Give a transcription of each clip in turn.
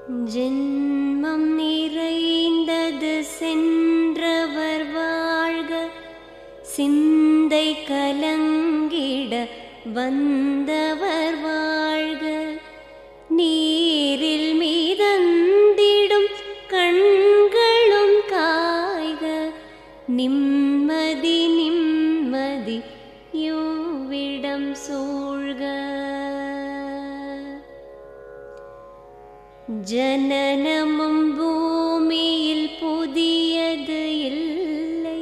ஜென்மம் நிறைந்தது சென்றவர் வாழ்க, சிந்தை கலங்கிட வந்தவர் வாழ்க. நீரில் மிதந்திடும் கண்களும் காய்க, நிம்மதி நிம்மதி யோவிடம் சூழ்க. ஜனனமும் பூமியில் புதியது இல்லை,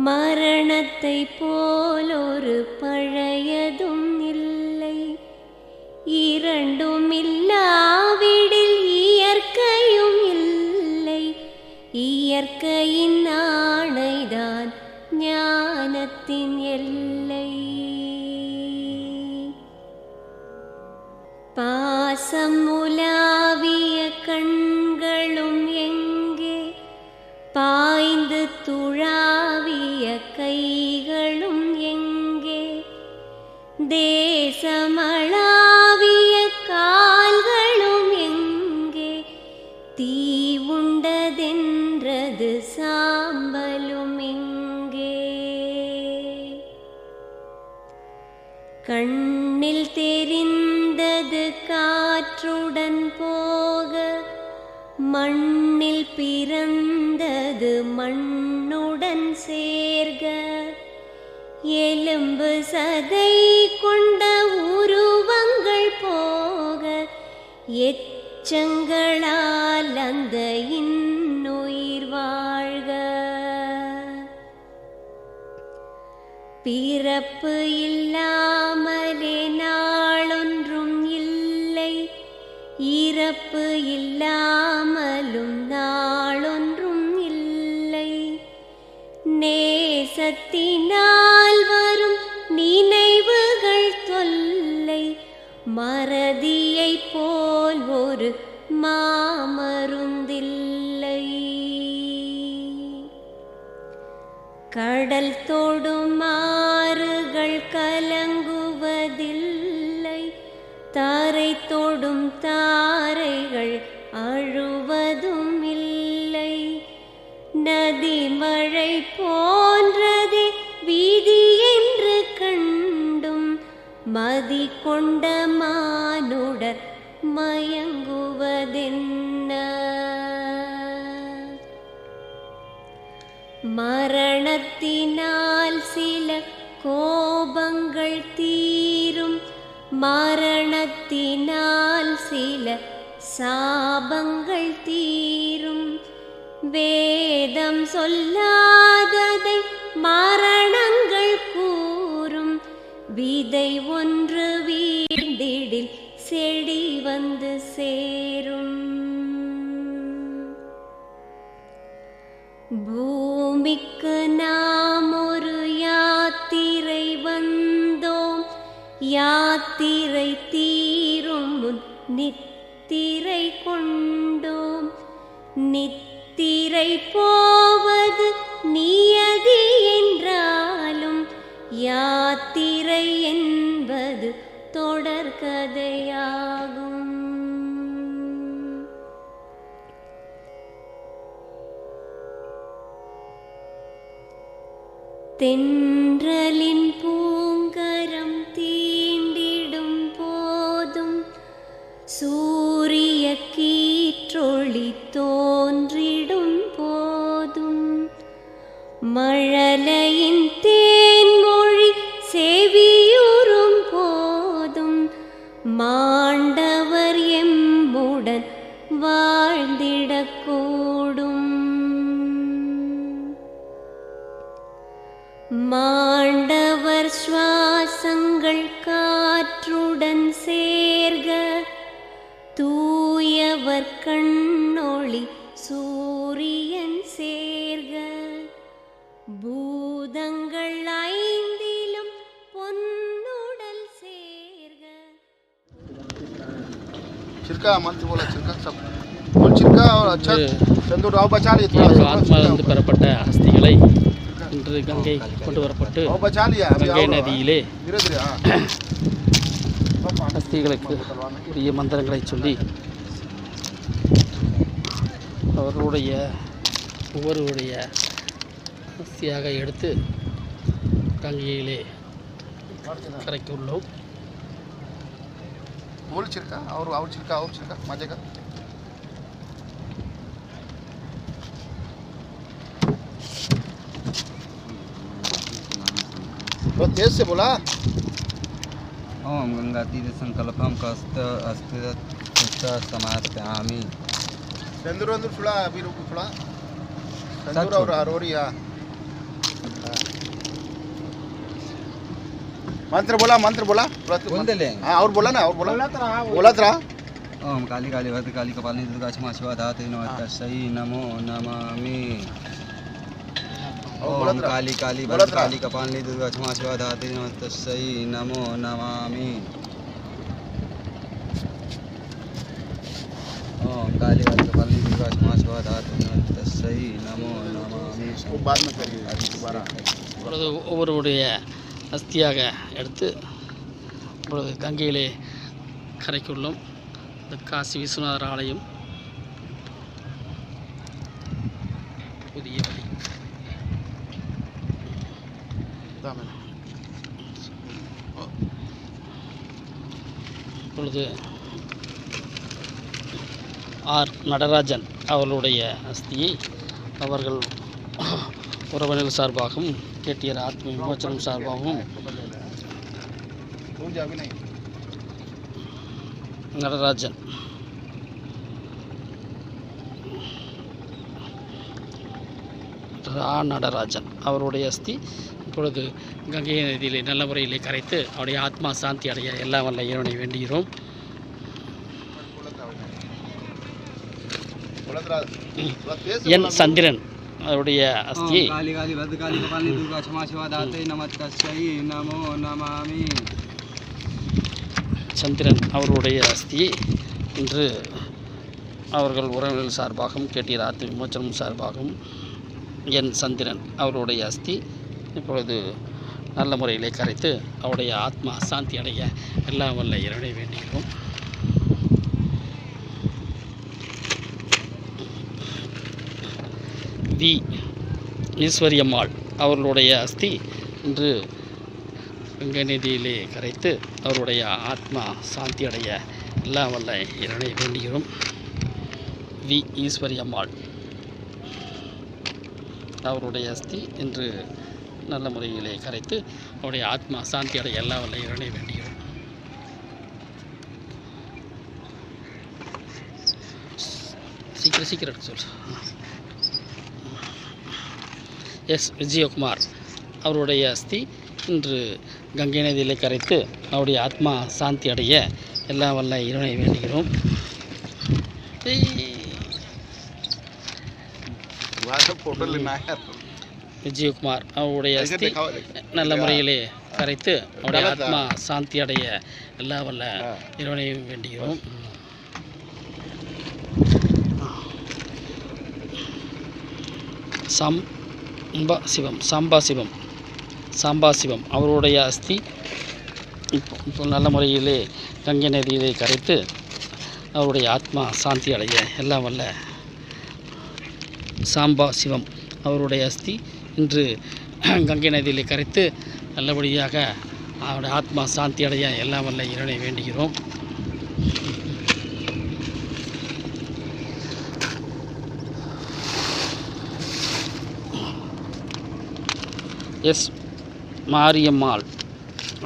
மரணத்தை போலொரு பழையதும் இல்லை. இரண்டும் இல்லாவிடில் இயற்கையும் இல்லை, இயற்கையின் ஆணைதான் ஞானத்தின் எல்லை. பாசம் உலாவிய கண்களும் எங்கே, பாய்ந்து துழாவிய கைகளும் எங்கே, தேசமளாவிய கால்களும் எங்கே, தீ உண்டதென்றது சாம்பலும் எங்கே. கண்ணில் தெரிந்தது காற்றுடன் போக, மண்ணில் பிறந்தது மண்ணுடன் சேர்க. எலும்பு சதை கொண்ட உருவங்கள் போக, எச்சங்களால் அந்த இன்னுயிர் வாழ்க. பிறப்பு இல்லாமலே நாளொன்றும் இல்லை, இறப்பு இல்லாமலும் நாளொன்றும் இல்லை. நேசத்தினால் வரும் நினைவுகள் தொல்லை, மறதியை போல் ஒரு மாமருந்தில்லை. கடல் தொடும் ஆறுகள் கலங்குவதில்லை, தாரை தொடும் தாரைகள் அழுவதும் இல்லை. நதி மழை போன்றதே வீதி என்று கண்டும், மதி கொண்ட மானுடர் மயங்குவதென்ன. மரணத்தினால் சில கோபங்கள் தீரும், மரணத்தினால் சில சாபங்கள் தீரும். வேதம் சொல்லாததை மரணங்கள் கூறும், விதை ஒன்று வீழ்ந்திடில் செடி வந்து சேரும். பூமிக்கு நாம் ஒரு யாத்திரை வந்தோம், யாத்திரை தீரும் முன் நித்திரை கொண்டோம். நித்திரை போவது நியதி என்றாலும், யாத்திரை என்பது தொடர்கதையாகும். தென்றலின் பூங்கரம் தீண்டிடும் போதும், சூரிய கீற்றொளி தோன்றிடும் போதும், மழலையின் தேன்மொழி செவியுறும் போதும், மாண்டவர் எம்முடன் வாழ்ந்திடக்கூடும். மாண்டவர் சுவாசங்கள் காற்றுடன் சேர்க, தூயவர் கண்ணொளி சூரியன் சேர்க. பூதங்கள் ஐந்திலும் பொன்னுடல் சேர்க. छिड़का मंत्र बोला छिड़का सब बोल छिड़का और अच्छा चंदू राव बचा लिए थोड़ा ஆத்மாவிலிருந்து பெறப்பட்ட அஸ்திகளை இன்று கங்கை கொண்டு வரப்பட்டு கங்கை நதியிலே அஸ்திகளுக்கு உரிய மந்திரங்களை சொல்லி அவர்களுடைய ஒவ்வொருவருடைய அஸ்தியாக எடுத்து கங்கையிலே கரைக்கு உள்ளோம். बोल छिड़का और छिड़का मजे का तो तेज से बोला ओम गंगा तीरे संकल्पम समार्पयामि सिंदूर थोड़ा अभी रुको थोड़ा सिंदूर और अरोरिया मंत्र बोला हाँ और बोला ना और बोला था ओम काली काली भद्र काली कपालिनी दुर्गा क्षमा शिवा धात्री नमस्तस्यै नमो नमामि ओम काली काली भद्र काली कपालिनी दुर्गा क्षमा शिवा धात्री नमस्तस्यै नमो नमामि ओम काली काली कपालिनी दुर्गा क्षमा शिवा धात्री नमस्तस्यै नमो नमामि वो बाद में करिए अभी दोबारा இப்பொழுது ஒவ்வொருவருடைய அஸ்தியாக எடுத்து இப்பொழுது கங்கையிலே கரைக்குள்ளோம். இந்த காசி விஸ்வநாதர் ஆலயம் புதிய வழி. இப்பொழுது ஆர் நடராஜன் அவர்களுடைய அஸ்தியை அவர்கள் உறவினர் சார்பாகவும் கேட்டியர் ஆத்ம விமோச்சனம் சார்பாகவும் நடராஜன் நடராஜன் அவருடைய அஸ்தி இப்பொழுது கங்கை நதியிலே நல்ல முறையிலே கரைத்து அவருடைய ஆத்மா சாந்தி அடைய எல்லாம் வல்ல இறைவனை வேண்டுகிறோம். என் சந்திரன் அவருடைய அஸ்தியை काली काली भद्र काली कपालिनी दुर्गा क्षमा शिवा धात्री नमस्तस्यै नमो नमामि சந்திரன் அவருடைய அஸ்தியை இன்று அவர்கள் உறவினர்கள் சார்பாகவும் கேட்டியர் ஆத்ம விமோச்சனம் சார்பாகவும் என் சந்திரன் அவருடைய அஸ்தி இப்பொழுது நல்ல முறையிலே கரைத்து அவருடைய ஆத்மா சாந்தி அடைய எல்லாம் வல்ல இறைவனை வேண்டுகிறோம். வி ஈஸ்வரியம்மாள் அவர்களுடைய அஸ்தி இன்று கங்கை நதியிலே கரைத்து அவருடைய ஆத்மா சாந்தி அடைய எல்லாம் வல்ல இறைவனை வேண்டுகிறோம். வி ஈஸ்வரியம்மாள் அவருடைய அஸ்தி இன்று நல்ல முறையிலே கரைத்து அவருடைய ஆத்மா சாந்தி அடைய எல்லாம் வல்ல இறைவனை வேண்டுகிறோம். சீக்கிரம் எடுக்க சொல். எஸ் விஜயகுமார் அவருடைய அஸ்தி இன்று கங்கை நதியிலே கரைத்து அவருடைய ஆத்மா சாந்தி அடைய எல்லாம் வல்ல இறைவனை வேண்டுகிறோம். விஜயகுமார் அவருடைய அஸ்தி நல்ல முறையிலே கரைத்து அவருடைய ஆத்மா சாந்தி அடைய எல்லாம் வல்ல இறைவனை வேண்டுகிறோம். சாம்பா சிவம் அவருடைய அஸ்தி இப்போ நல்ல முறையிலே கங்கை நதியிலே கரைத்து அவருடைய ஆத்மா சாந்தி அடைய எல்லாம் வல்ல சாம்பா சிவம் அவருடைய அஸ்தி இன்று கங்கை நதியிலே கரைத்து நல்லபடியாக அவருடைய ஆத்மா சாந்தி அடைய எல்லாம் வல்ல இறைவனை வேண்டுகிறோம். எஸ் மாரியம்மாள்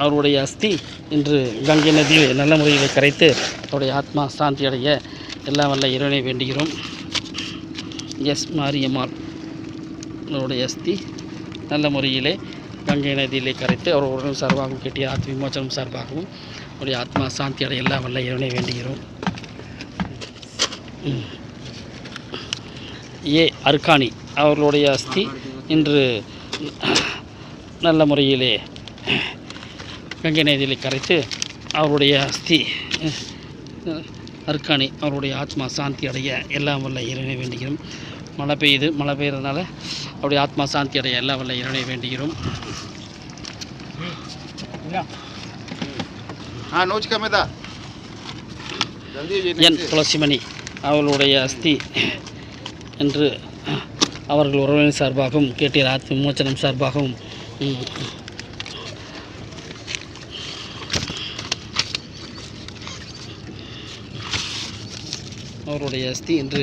அவருடைய அஸ்தி இன்று கங்கை நதியில் நல்ல முறையில் கரைத்து அவருடைய ஆத்மா சாந்தி அடைய எல்லாம் வல்ல இறைவனை வேண்டுகிறோம். எஸ் மாரியம்மாள் அவருடைய அஸ்தி நல்ல முறையிலே கங்கை நதியிலே கரைத்து அவர் உடனே சார்பாகவும் கேட்டிய ஆத்ம விமோச்சனம் சார்பாகவும் அவருடைய ஆத்மா சாந்தி அடைய எல்லாம் வல்ல இறைவனை வேண்டுகிறோம். ஏ அர்காணி அவர்களுடைய அஸ்தி இன்று நல்ல முறையிலே கங்கை நதியிலே கரைத்து அவருடைய அஸ்தி அர்காணி அவருடைய ஆத்மா சாந்தி அடைய எல்லாம் வல்ல இறைவனை வேண்டுகிறோம். மழை பெய்யறதுனால அவருடைய ஆத்மா சாந்தி அடைய எல்லாம் வல்ல இறைவனை வேண்டுகிறோம். என் துளசிமணி அவர்களுடைய அஸ்தி என்று அவர்கள் உறவினர் சார்பாகவும் கேட்டீர் ஆத்ம விமோச்சனம் சார்பாகவும் அவருடைய அஸ்தி என்று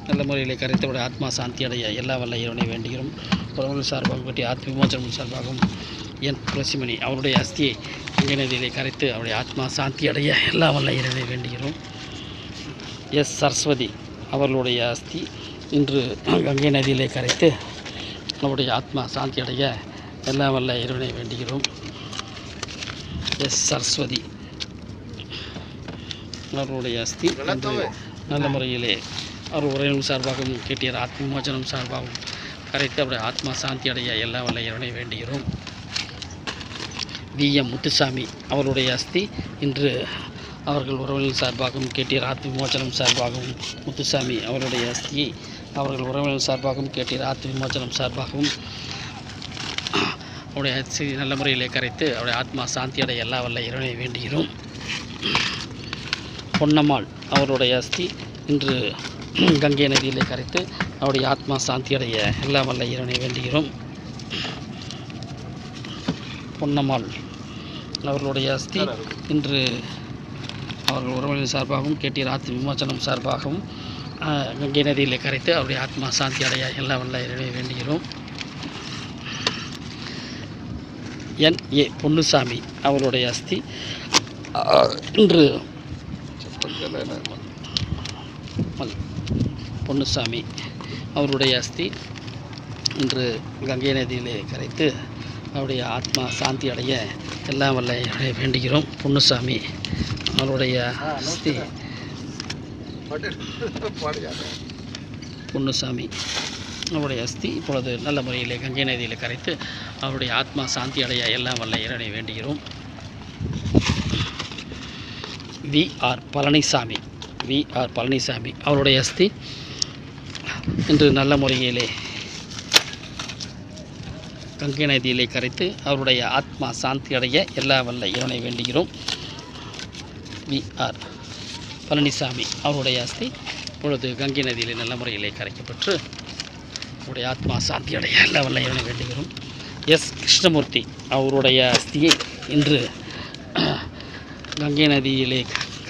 நல்ல முறையில் கரைத்தவுடைய ஆத்மா சாந்தி அடைய எல்லா வல்ல இறைவனை வேண்டுகிறோம். உறவுகள் சார்பாக பற்றி ஆத்ம விமோச்சனம் சார்பாகவும் என் துளசிமணி அவருடைய அஸ்தியை கங்கை நதியிலே கரைத்து அவருடைய ஆத்மா சாந்தி அடைய எல்லா வல்ல இறைவனை வேண்டுகிறோம். எஸ் சரஸ்வதி அவர்களுடைய அஸ்தி இன்று கங்கை நதியிலே கரைத்து அவருடைய ஆத்மா சாந்தி அடைய எல்லா வல்ல இறைவனை வேண்டுகிறோம். எஸ் சரஸ்வதி அவர்களுடைய அஸ்தி இன்று நல்ல முறையிலே அவர் உறவினர் சார்பாகவும் கேட்டியர் ஆத்ம விமோச்சனம் சார்பாகவும் கரைத்து அவருடைய ஆத்மா சாந்தி அடைய எல்லா வல்ல இறைவனை வேண்டுகிறோம். விஎம் முத்துசாமி அவருடைய அஸ்தி இன்று அவர்கள் உறவினர் சார்பாகவும் கேட்டியர் ஆத்ம விமோச்சனம் சார்பாகவும் முத்துசாமி அவருடைய அஸ்தியை அவர்கள் உறவினர் சார்பாகவும் கேட்டியர் ஆத்ம விமோச்சனம் சார்பாகவும் அவருடைய அஸ்தி நல்ல முறையிலே கரைத்து அவருடைய ஆத்மா சாந்தி அடைய எல்லா வல்ல இறைவனை வேண்டுகிறோம். பொன்னம்மாள் அவருடைய அஸ்தி இன்று கங்கை நதியிலே கரைத்து அவருடைய ஆத்மா சாந்தி அடைய எல்லா வல்ல இறைவனை வேண்டுகிறோம். பொன்னம்மாள் அவர்களுடைய அஸ்தி இன்று அவர்கள் உறவினர் சார்பாகவும் கேட்டீர் ஆத்ம விமோச்சனம் சார்பாகவும் கங்கை நதியிலே கரைத்து அவருடைய ஆத்மா சாந்தி அடைய எல்லா வல்ல இறைவனை வேண்டுகிறோம். என்.ஏ. பொன்னுசாமி அவருடைய அஸ்தி இன்று பொன்னுசாமி அவருடைய அஸ்தி இன்று கங்கை நதியிலே கரைத்து அவருடைய ஆத்மா சாந்தி அடைய எல்லாம் வல்ல இறைவனை வேண்டுகிறோம். பொன்னுசாமி அவருடைய அஸ்தி பொன்னுசாமி அவருடைய அஸ்தி இப்பொழுது நல்ல முறையிலே கங்கை நதியில் கரைத்து அவருடைய ஆத்மா சாந்தி அடைய எல்லாம் வல்ல இறைவனை வேண்டுகிறோம். வி.ஆர். பழனிசாமி அவருடைய அஸ்தி இன்று நல்ல முறையிலே கங்கை நதியிலே கரைத்து அவருடைய ஆத்மா சாந்தி அடைய எல்லா வல்ல இறைவனை வேண்டுகிறோம். வி.ஆர். பழனிசாமி அவருடைய அஸ்தி இப்பொழுது கங்கை நதியிலே நல்ல முறையிலே கரைக்கப்பட்டு அவருடைய ஆத்மா சாந்தி அடைய எல்லா வல்ல இறைவனை வேண்டுகிறோம். எஸ். கிருஷ்ணமூர்த்தி அவருடைய அஸ்தியை இன்று கங்கை நதியிலே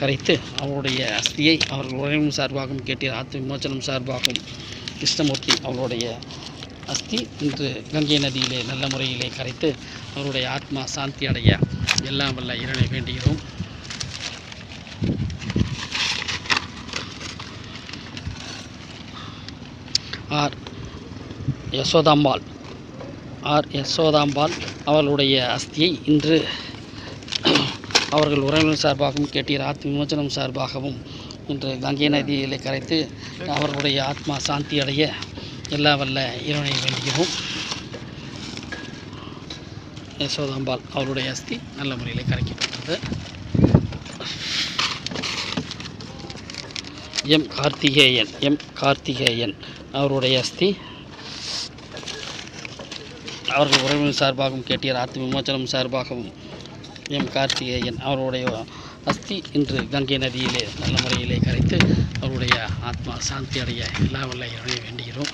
கரைத்து அவருடைய அஸ்தியை அவர்கள் உறவினர் சார்பாகவும் கேட்டீர் ஆத்ம விமோச்சனம் சார்பாகவும் கிருஷ்ணமூர்த்தி அவருடைய அஸ்தி இன்று கங்கை நதியிலே நல்ல முறையிலே கரைத்து அவருடைய ஆத்மா சாந்தி அடைய எல்லாம் வல்ல இறைவனை வேண்டுகிறோம். ஆர். யசோதாம்பாள் அவர்களுடைய அஸ்தியை இன்று அவர்கள் உறவினர் சார்பாகவும் கேட்டீர் ஆத்ம விமோச்சனம் சார்பாகவும் இன்று கங்கை நதியிலே கரைத்து அவர்களுடைய ஆத்மா சாந்தி அடைய எல்லா வல்ல இறைவனை வேண்டுகிறோம். யசோதாம்பாள் அவருடைய அஸ்தி நல்ல முறையில் கரைக்கப்பட்டது. எம். கார்த்திகேயன் அவருடைய அஸ்தி அவர்கள் உறவினர் சார்பாகவும் கேட்டீர் ஆத்ம விமோச்சனம் சார்பாகவும் எம். கார்த்திகேயன் அவருடைய அஸ்தி இன்று கங்கை நதியிலே நல்ல முறையிலே கரைத்து அவருடைய ஆத்மா சாந்தி அடைய எல்லா வல்ல இறைவனை வேண்டுகிறோம்.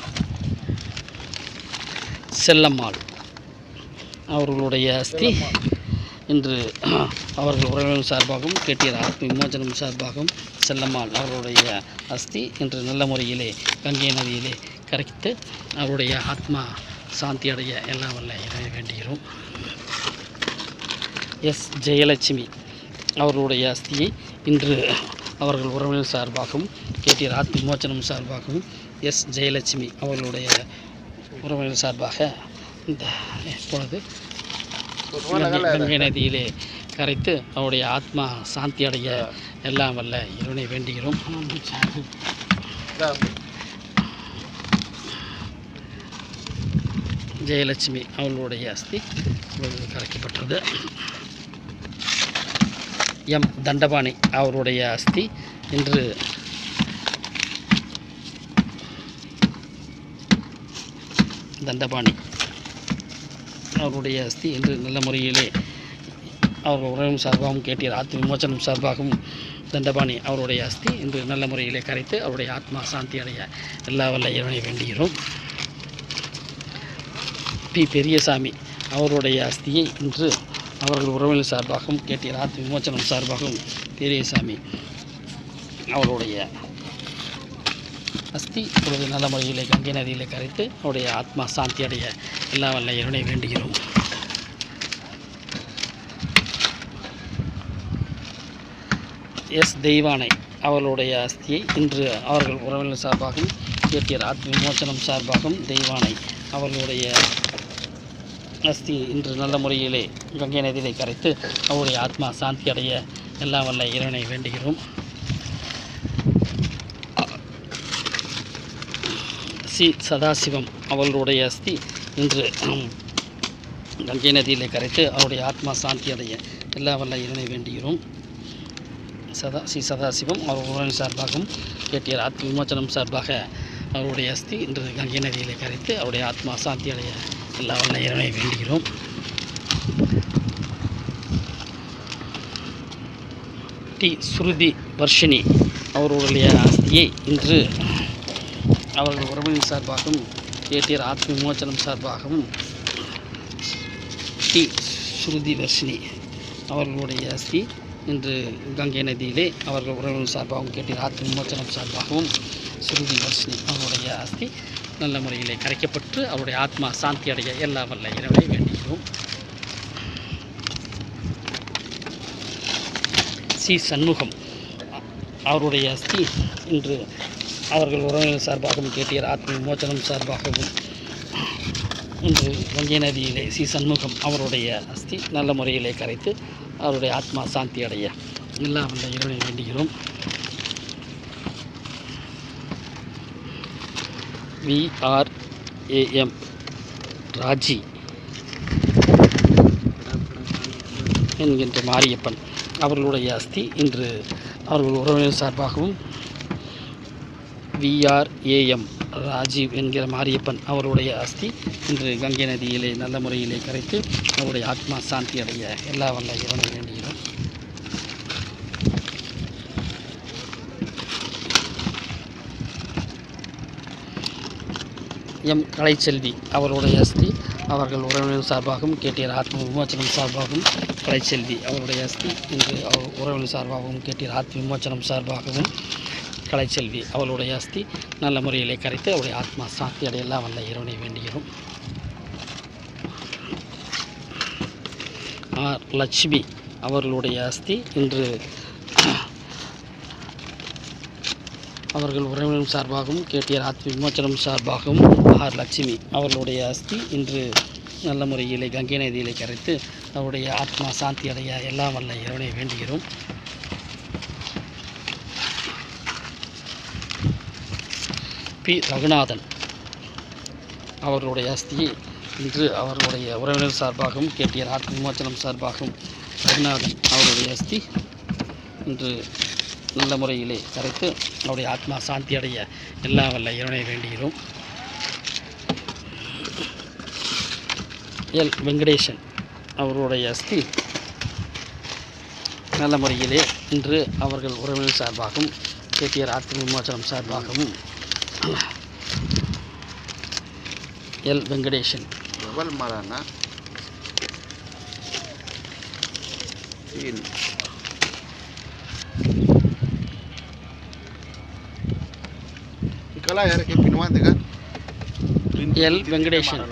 செல்லம்மாள் அவர்களுடைய அஸ்தி இன்று அவர்கள் உறவினர் சார்பாகவும் கேட்டீர் ஆத்ம விமோச்சனம் சார்பாகவும் செல்லம்மாள் அவர்களுடைய அஸ்தி இன்று நல்ல முறையிலே கங்கை நதியிலே கரைத்து அவருடைய ஆத்மா சாந்தி அடைய எல்லா வல்ல இறைவனை வேண்டுகிறோம். எஸ். ஜெயலட்சுமி அவர்களுடைய அஸ்தியை இன்று அவர்கள் உறவினர் சார்பாகவும் கேட்டீர் ஆத்ம விமோச்சனம் சார்பாகவும் எஸ். ஜெயலட்சுமி அவர்களுடைய உறவினர் சார்பாக இந்த இப்பொழுது கங்கை நதியிலே கரைத்து அவருடைய ஆத்மா சாந்தி அடைய எல்லாம் வல்ல இறைவனை வேண்டுகிறோம். ஜெயலட்சுமி அவர்களுடைய அஸ்தி கரைக்கப்பட்டது. எம். தண்டபாணி அவருடைய அஸ்தி இன்று அவருடைய அஸ்தி இன்று நல்ல முறையிலே அவர்கள் உறவினர் சார்பாகவும் கேட்டீர் ஆத்ம விமோச்சனம் சார்பாகவும் தண்டபாணி அவருடைய அஸ்தி இன்று நல்ல முறையிலே கரைத்து அவருடைய ஆத்மா சாந்தி அடைய எல்லா வல்ல இறைவனை வேண்டுகிறோம். பி பெரியசாமி அவருடைய அஸ்தியை இன்று அவர்கள் உறவினர் சார்பாகவும் கேட்டியர் ஆத்ம விமோச்சனம் சார்பாகவும் பெரியசாமி அவருடைய அஸ்தி இப்பொழுது நல்ல முறையிலே கங்கை நதியிலே கரைத்து அவருடைய ஆத்மா சாந்தி அடைய எல்லா வல்ல இறைவனை வேண்டுகிறோம். எஸ் தெய்வானை அவர்களுடைய அஸ்தியை இன்று அவர்கள் உறவினர் சார்பாகவும் கேட்டியர் ஆத்ம விமோச்சனம் சார்பாகவும் தெய்வானை அவர்களுடைய அஸ்தி இன்று நல்ல முறையிலே கங்கை நதியிலே கரைத்து அவருடைய ஆத்மா சாந்தி அடைய எல்லா வல்ல இறைவனை வேண்டுகிறோம். சி சதாசிவம் அவர்களுடைய அஸ்தி இன்று கங்கை நதியிலே கரைத்து அவருடைய ஆத்மா சாந்தி அடைய எல்லா வல்ல இறைவனை வேண்டுகிறோம். சதாசிவம் அவர் உறவினர் சார்பாகவும் கேட்டியர் ஆத்ம விமோச்சனம் சார்பாக அவருடைய அஸ்தி இன்று கங்கை நதியிலே கரைத்து அவருடைய ஆத்மா சாந்தி அடைய எல்லா வல்ல இறைவனை வேண்டுகிறோம். டி ஸ்ருதி வர்ஷினி அவருடைய அஸ்தியை இன்று அவர்கள் உறவினர் சார்பாகவும் கேட்டியர் ஆத்ம விமோச்சனம் சார்பாகவும் டி ஸ்ருதி வர்ஷினி அவர்களுடைய அஸ்தி இன்று கங்கை நதியிலே அவர்கள் உறவினர் சார்பாகவும் கேட்டியர் ஆத்ம விமோச்சனம் சார்பாகவும் ஸ்ருதி வர்ஷினி அவருடைய அஸ்தி நல்ல முறையிலே கரைக்கப்பட்டு அவருடைய ஆத்மா சாந்தி அடைய எல்லா வல்ல இறைவனை வேண்டுகிறோம். சி சண்முகம் அவருடைய அஸ்தி இன்று அவர்கள் உறவினர் சார்பாகவும் கேட்டியர் ஆத்ம விமோச்சனம் சார்பாகவும் இன்று கங்கை நதியிலே சி சண்முகம் அவருடைய அஸ்தி நல்ல முறையிலே கரைத்து அவருடைய ஆத்மா சாந்தி அடைய எல்லா வல்ல இறைவனை வேண்டுகிறோம். VRAM ராஜி என்கின்ற மாரியப்பன் அவர்களுடைய அஸ்தி இன்று அவர்கள் உறவினர் சார்பாகவும் VRAM ராஜீவ் என்கிற மாரியப்பன் அவருடைய அஸ்தி இன்று கங்கை நதியிலே நல்ல முறையிலே கரைத்து அவருடைய ஆத்மா சாந்தி அடைய எல்லா வல்ல இறைவனை வேண்டுகிறோம். எம் கலைச்செல்வி அவருடைய அஸ்தி அவர்கள் உறவினர் சார்பாகவும் கேட்டியர் ஆத்ம விமோச்சனம் சார்பாகவும் கலைச்செல்வி அவருடைய அஸ்தி இன்று உறவினர் சார்பாகவும் கேட்டியர் ஆத்ம விமோச்சனம் சார்பாகவும் கலைச்செல்வி அவளுடைய அஸ்தி நல்ல முறையிலே கரைத்து அவருடைய ஆத்மா சாந்தி அடையெல்லாம் வல்ல இறைவனை வேண்டுகிறோம். ஆர் லட்சுமி அவர்களுடைய அஸ்தி இன்று அவர்கள் உறவினர் சார்பாகவும் கேட்டியர் ஆத்ம விமோச்சனம் சார்பாகவும் ஆர் லட்சுமி அவர்களுடைய அஸ்தி இன்று நல்ல முறையிலே கங்கை நதியிலே கரைத்து அவருடைய ஆத்மா சாந்தி அடைய எல்லாம் வல்ல இறைவனை வேண்டுகிறோம். பி ரகுநாதன் அவர்களுடைய அஸ்தியை இன்று அவர்களுடைய உறவினர் சார்பாகவும் கேட்டியர் ஆத்ம விமோச்சனம் சார்பாகவும் ரகுநாதன் அவருடைய அஸ்தி இன்று நல்ல முறையிலே கரைத்து அவருடைய ஆத்மா சாந்தி அடைய எல்லாம் வல்ல இறைவனை வேண்டுகிறோம். எல் வெங்கடேசன் அவருடைய அஸ்தி நல்ல முறையிலே இன்று அவர்கள் உறவினர் சார்பாகவும் கேட்டியர் ஆத்ம விமோச்சனம் சார்பாகவும் எல் வெங்கடேசன் எல் வெங்கடேசன்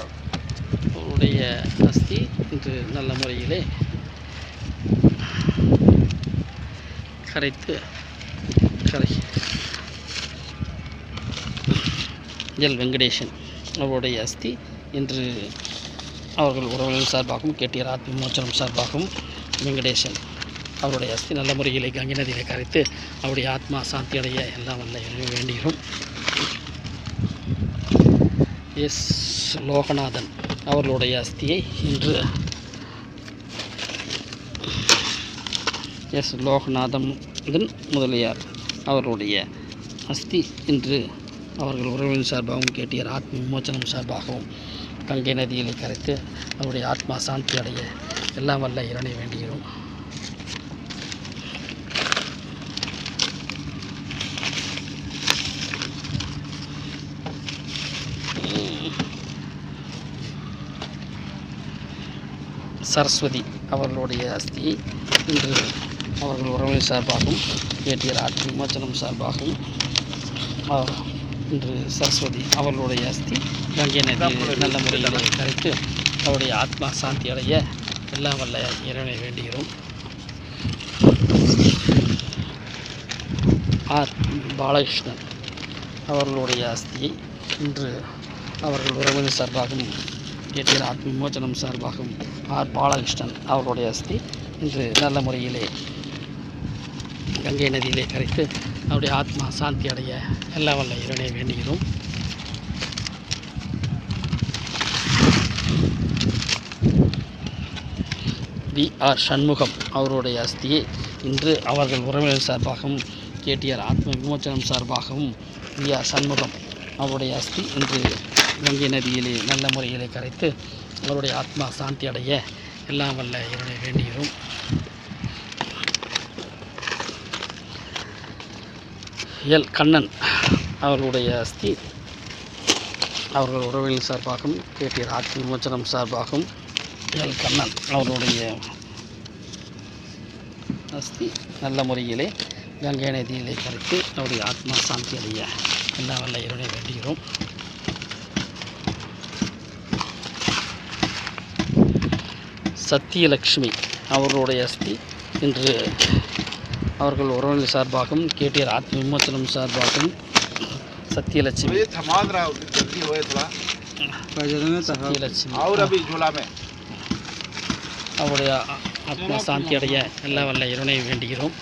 அவருடைய அஸ்தி இன்று நல்ல முறையிலே கரைத்து எல் வெங்கடேசன் அவருடைய அஸ்தி இன்று அவர்கள் உறவினர் சார்பாகவும் கேட்டியர் ஆத்ம விமோச்சனம் சார்பாகவும் வெங்கடேசன் அவருடைய அஸ்தி நல்ல முறையிலே கங்கை நதியிலே கரைத்து அவருடைய ஆத்மா சாந்தி அடைய எல்லாம் வல்ல வேண்டுகிறோம். எஸ் லோகநாதன் அவர்களுடைய அஸ்தியை இன்று எஸ் லோகநாதன் முதலியார் அவர்களுடைய அஸ்தி இன்று அவர்கள் உறவினர் சார்பாகவும் கேட்டியர் ஆத்ம விமோச்சனம் சார்பாகவும் கங்கை நதியிலே கரைத்து அவருடைய ஆத்மா சாந்தி அடைய எல்லாம் வல்ல இறைவனை வேண்டுகிறோம். சரஸ்வதி அவர்களுடைய அஸ்தியை இன்று அவர்கள் உறவினர் சார்பாகவும் கேடிஆர் ஆத்ம விமோச்சனம் சார்பாகவும் இன்று சரஸ்வதி அவர்களுடைய அஸ்தி கங்கை நதியில் நல்ல முறையில் கரைத்து அவருடைய ஆத்மா சாந்தி அடைய எல்லாம் வல்ல இறைவனை வேண்டுகிறோம். ஆர் பாலகிருஷ்ணன் அவர்களுடைய அஸ்தியை இன்று அவர்கள் உறவினர் சார்பாகவும் கேடிஆர் ஆத்ம விமோச்சனம் சார்பாகவும் ஆர் பாலகிருஷ்ணன் அவர்களுடைய அஸ்தி இன்று நல்ல முறையிலே கங்கை நதியிலே கரைத்து அவருடைய ஆத்மா சாந்தி அடைய எல்லாம் வல்ல இறைவனை வேண்டுகிறோம். வி ஆர் சண்முகம் அவருடைய அஸ்தியை இன்று அவர்கள் உறவினர் சார்பாகவும் கேடிஆர் ஆத்ம விமோச்சனம் சார்பாகவும் வி ஆர் சண்முகம் அவருடைய அஸ்தி இன்று கங்கை நதியிலே நல்ல முறையிலே கரைத்து அவருடைய ஆத்மா சாந்தி அடைய எல்லாம் வல்ல இறைவனை வேண்டுகிறோம். எல் கண்ணன் அவர்களுடைய அஸ்தி அவர்கள் உறவினர் சார்பாகவும் கேடிஆர் ஆத்ம விமோச்சனம் சார்பாகவும் எல் கண்ணன் அவர்களுடைய அஸ்தி நல்ல முறையிலே கங்கை நதியிலே கரைத்து அவருடைய ஆத்மா சாந்தி அடைய எல்லாம் வல்ல இறைவனை வேண்டுகிறோம். சத்தியலக்ஷ்மி அவர்களுடைய அஸ்தி இன்று அவர்கள் உறவினர் சார்பாகவும் கேடிஆர் ஆத்ம விமோச்சனம் சார்பாகவும் சத்தியலட்சுமி அவருடைய ஆத்மா சாந்தி அடைய எல்லாம் வல்ல இறைவனை வேண்டுகிறோம்.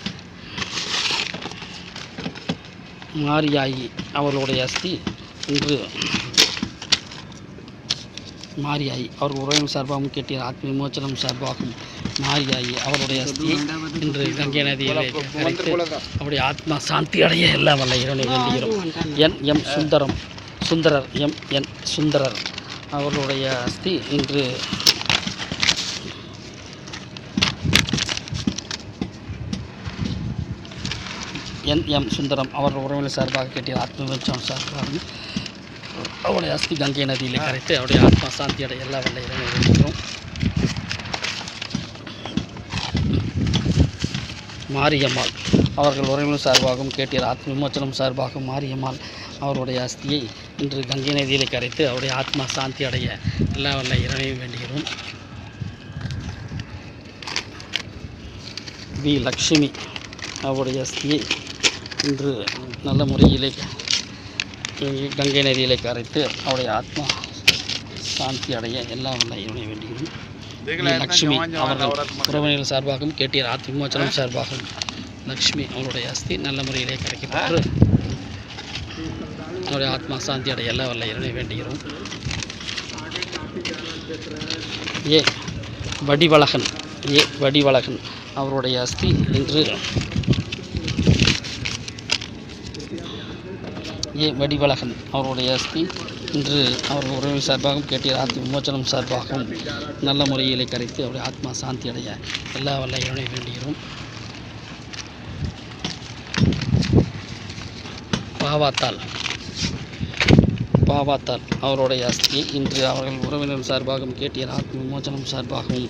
மாரியாயி அவர்களுடைய அஸ்தி இன்று மாரியாயி அவர்கள் உறவினர் சார்பாகவும் கேடிஆர் ஆத்ம விமோச்சனம் சார்பாகவும் மாரியாயி அவருடைய அஸ்தியை இன்று கங்கை நதியிலே கரைத்து அவருடைய ஆத்மா சாந்தி அடைய எல்லாம் வல்ல இறைவனை வேண்டுகிறோம். எம் சுந்தரர் என் சுந்தரர் அவர்களுடைய அஸ்தி இன்று எம் சுந்தரம் அவர்கள் உறவினர் சார்பாக கேடிஆர் ஆத்ம விமோச்சனம் சார்பாகவும் அவருடைய அஸ்தி கங்கை நதியிலே கரைத்து அவருடைய ஆத்மா சாந்தி அடைய எல்லாம் வல்ல இறைவனை வேண்டுகிறோம். மாரியம்மாள் அவர்கள் உறவினர் சார்பாகவும் கேடிஆர் ஆத்ம விமோச்சனம் சார்பாகவும் மாரியம்மாள் அவருடைய அஸ்தியை இன்று கங்கை நதியிலே கரைத்து அவருடைய ஆத்மா சாந்தி அடைய எல்லாம் வல்ல இறைவனை வேண்டுகிறோம். வி லக்ஷ்மி அவருடைய அஸ்தியை இன்று நல்ல முறையிலே கங்கை நதியிலே கரைத்து அவருடைய ஆத்மா சாந்தி அடைய எல்லாம் வல்ல இறைவனை வேண்டுகிறோம். லக்ஷ்மி அவர்கள் உறவினர் சார்பாகவும் கேடிஆர் ஆத்ம விமோச்சனம் சார்பாகவும் லக்ஷ்மி அவருடைய அஸ்தி நல்ல முறையிலே கரைக்கப்பட்டு அவருடைய ஆத்மா சாந்தி அடைய எல்லாம் வல்ல இறைவனை வேண்டுகிறோம். வடிவழகன் அவருடைய அஸ்தி இன்று வடிவழகன் அவருடைய அஸ்தி இன்று அவர்கள் உறவினர் சார்பாகவும் கேடிஆர் ஆத்ம விமோச்சனம் சார்பாகவும் நல்ல முறையிலே கரைத்து அவருடைய ஆத்மா சாந்தி அடைய எல்லா வல்ல இறைவனை வேண்டுகிறோம். பாவாத்தால் அவருடைய அஸ்தியை இன்று அவர்கள் உறவினர் சார்பாகவும் கேடிஆர் ஆத்ம விமோச்சனம் சார்பாகவும்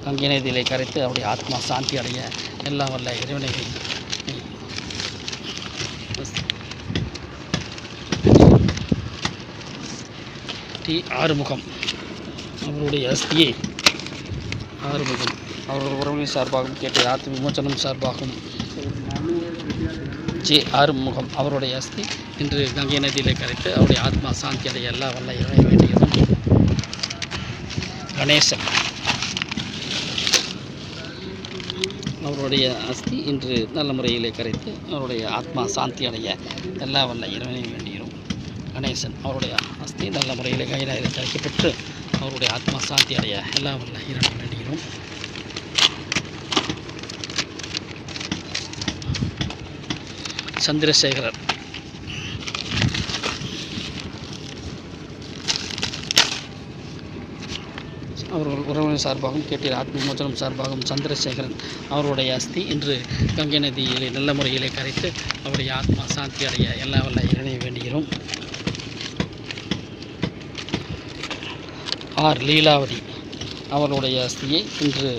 கங்கை நதியிலே கரைத்து அவருடைய ஆத்மா சாந்தி அடைய எல்லாம் வல்ல இறைவனை ஆறுமுகம் அவருடைய அஸ்தியை ஆறுமுகம் அவர்கள் உறவினர் சார்பாகவும் கேடிஆர் ஆத்ம விமோச்சனம் சார்பாகவும் ஆறுமுகம் அவருடைய அஸ்தி இன்று கங்கை நதியிலே கரைத்து அவருடைய ஆத்மா சாந்தி அடைய எல்லாம் வல்ல இறைவனை வேண்டுகிறோம். கணேசன் அவருடைய அஸ்தி இன்று நல்ல முறையிலே கரைத்து அவருடைய ஆத்மா சாந்தி அடைய எல்லா வல்ல இறைவனை வேண்டுகிறோம். கணேசன் அவருடைய அஸ்தி நல்ல முறையிலே கையில் கரைக்கப்பட்டு அவருடைய ஆத்மா சாந்தி அடைய எல்லா வல்ல இறைவனை வேண்டுகிறோம். சந்திரசேகரர் அவர்கள் உறவினர் சார்பாகவும் கேடிஆர் ஆத்ம விமோச்சனம் சார்பாகவும் சந்திரசேகரன் அவருடைய அஸ்தி இன்று கங்கை நதியிலே நல்ல முறையிலே கரைத்து அவருடைய ஆத்மா சாந்தி அடைய எல்லா வல்ல இறைவனை வேண்டுகிறோம். ஆர் லீலாவதி அவர்களுடைய அஸ்தியை இன்று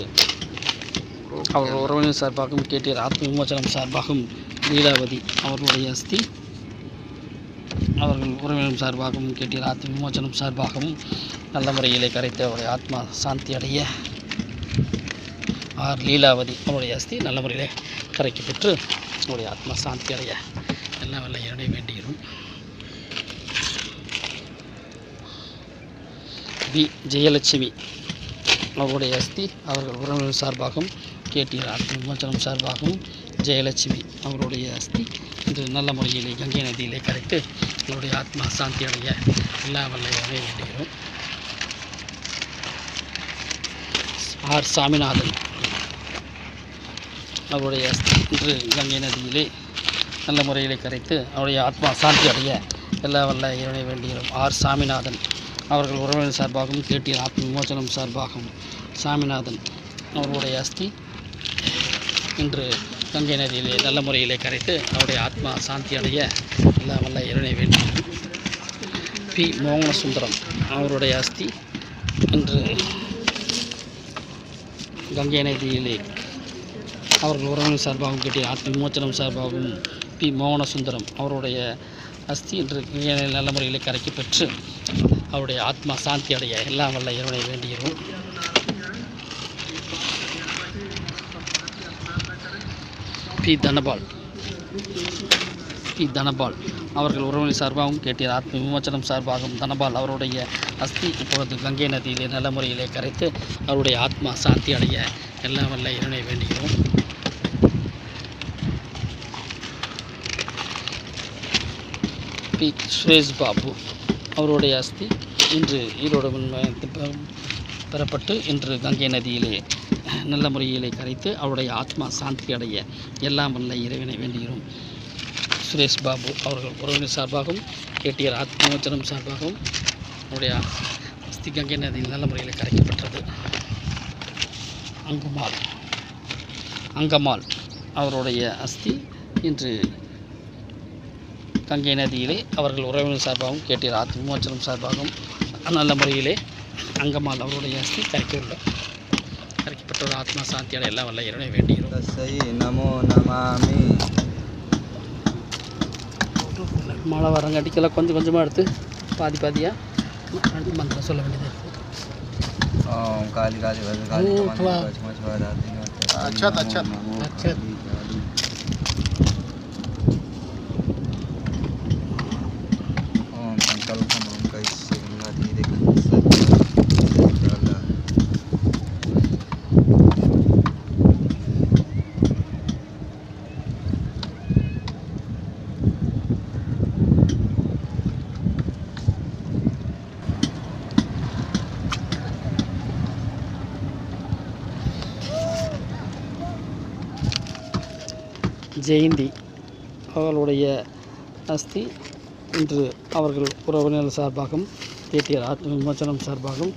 அவர்கள் உறவினர் சார்பாகவும் கேட்டீர் ஆத்ம விமோசனம் சார்பாகவும் லீலாவதி அவர்களுடைய அஸ்தி அவர்கள் உறவினர் சார்பாகவும் கேட்டீர் ஆத்ம விமோசனம் சார்பாகவும் நல்ல முறையிலே கரைத்து அவருடைய ஆத்மா சாந்தி அடைய லீலாவதி அவருடைய அஸ்தி நல்ல முறையிலே கரைக்கு பெற்று அவருடைய ஆத்மா சாந்தி அடைய எல்லாம் வல்ல இறைவனை வேண்டுகிறோம். பி ஜெயலட்சுமி அவருடைய அஸ்தி அவர்கள் உறவினர் சார்பாகவும் கேட்டீர் ஆத்ம விமோசனம் சார்பாகவும் ஜெயலட்சுமி அவருடைய அஸ்தி இன்று நல்ல முறையிலே கங்கை நதியிலே கரைத்து அவருடைய ஆத்மா சாந்தி அடைய எல்லா வல்ல இறைவனை வேண்டுகிறோம். ஆர் சாமிநாதன் அவருடைய அஸ்தி இன்று கங்கை நதியிலே நல்ல முறையிலே கரைத்து அவருடைய ஆத்மா சாந்தி அடைய எல்லா வல்ல இறைவனை வேண்டுகிறோம். ஆர் சாமிநாதன் அவர்கள் உறவினர் சார்பாகவும் கேட்டீர் ஆத்ம விமோசனம் சார்பாகவும் சாமிநாதன் அவர்களுடைய அஸ்தி இன்று கங்கை நதியிலே நல்ல முறையிலே கரைத்து அவருடைய ஆத்மா சாந்தி அடைய எல்லா வல்ல இறைவனை வேண்டுகிறோம். பி மோகனசுந்தரம் அவருடைய அஸ்தி இன்று கங்கை நதியிலே அவர்கள் உறவினர் சார்பாகவும் கேட்டீர் ஆத்ம விமோசனம் சார்பாகவும் பி மோகனசுந்தரம் அவருடைய அஸ்தி இன்று கங்கை நதியில் நல்ல முறையிலே கரைக்கு பெற்று அவருடைய ஆத்மா சாந்தி அடைய எல்லாம் வல்ல இறைவனை வேண்டுகிறோம். பி தனபால் அவர்கள் உறவினர் சார்பாகவும் கேட்டீர் ஆத்ம விமோசனம் சார்பாகவும் தனபால் அவருடைய அஸ்தி இப்பொழுது கங்கை நதியிலே நல்ல முறையிலே கரைத்து அவருடைய ஆத்மா சாந்தி அடைய எல்லாம் வல்ல இறைவனை வேண்டுகிறோம். பி சுரேஷ் பாபு அவருடைய அஸ்தி இன்று ஈரோடு பெறப்பட்டு இன்று கங்கை நதியிலே நல்ல முறையிலே கரைத்து அவருடைய ஆத்மா சாந்தி அடைய எல்லாம் வல்ல இறைவனை வேண்டுகிறோம். சுரேஷ் பாபு அவர்கள் உறவினர் சார்பாகவும் கேட்டீர் ஆத்ம விமோசனம் சார்பாகவும் அவருடைய அஸ்தி கங்கை நதியில் நல்ல முறையில் கரைக்கப்பட்டது. அங்கம்மாள் அவருடைய அஸ்தி இன்று கங்கை நதியிலே அவர்கள் உறவினர் சார்பாகவும் கேட்டீர் ஆத்ம விமோசனம் சார்பாகவும் நல்ல முறையிலே அங்கம்மாள் அவருடைய அஸ்தி கரைக்கப்பட்ட ஒரு ஆத்மா சாந்தி அடைய எல்லாம் வல்ல இறைவனை வேண்டுகிறோம். நமோ நமாமி மழை வரங்காட்டிக்கெல்லாம் கொஞ்சம் கொஞ்சமாக எடுத்து பாதியாக மந்திரம் சொல்ல வேண்டியது. ஓம் காளி காளி வது காளி अच्छा ओम संकल्पम ओम कैसे गंगा धीरे ஜெயந்தி அவர்களுடைய அஸ்தி இன்று அவர்கள் உறவினர் சார்பாகவும் கேட்டீர் ஆத்ம விமோசனம் சார்பாகவும்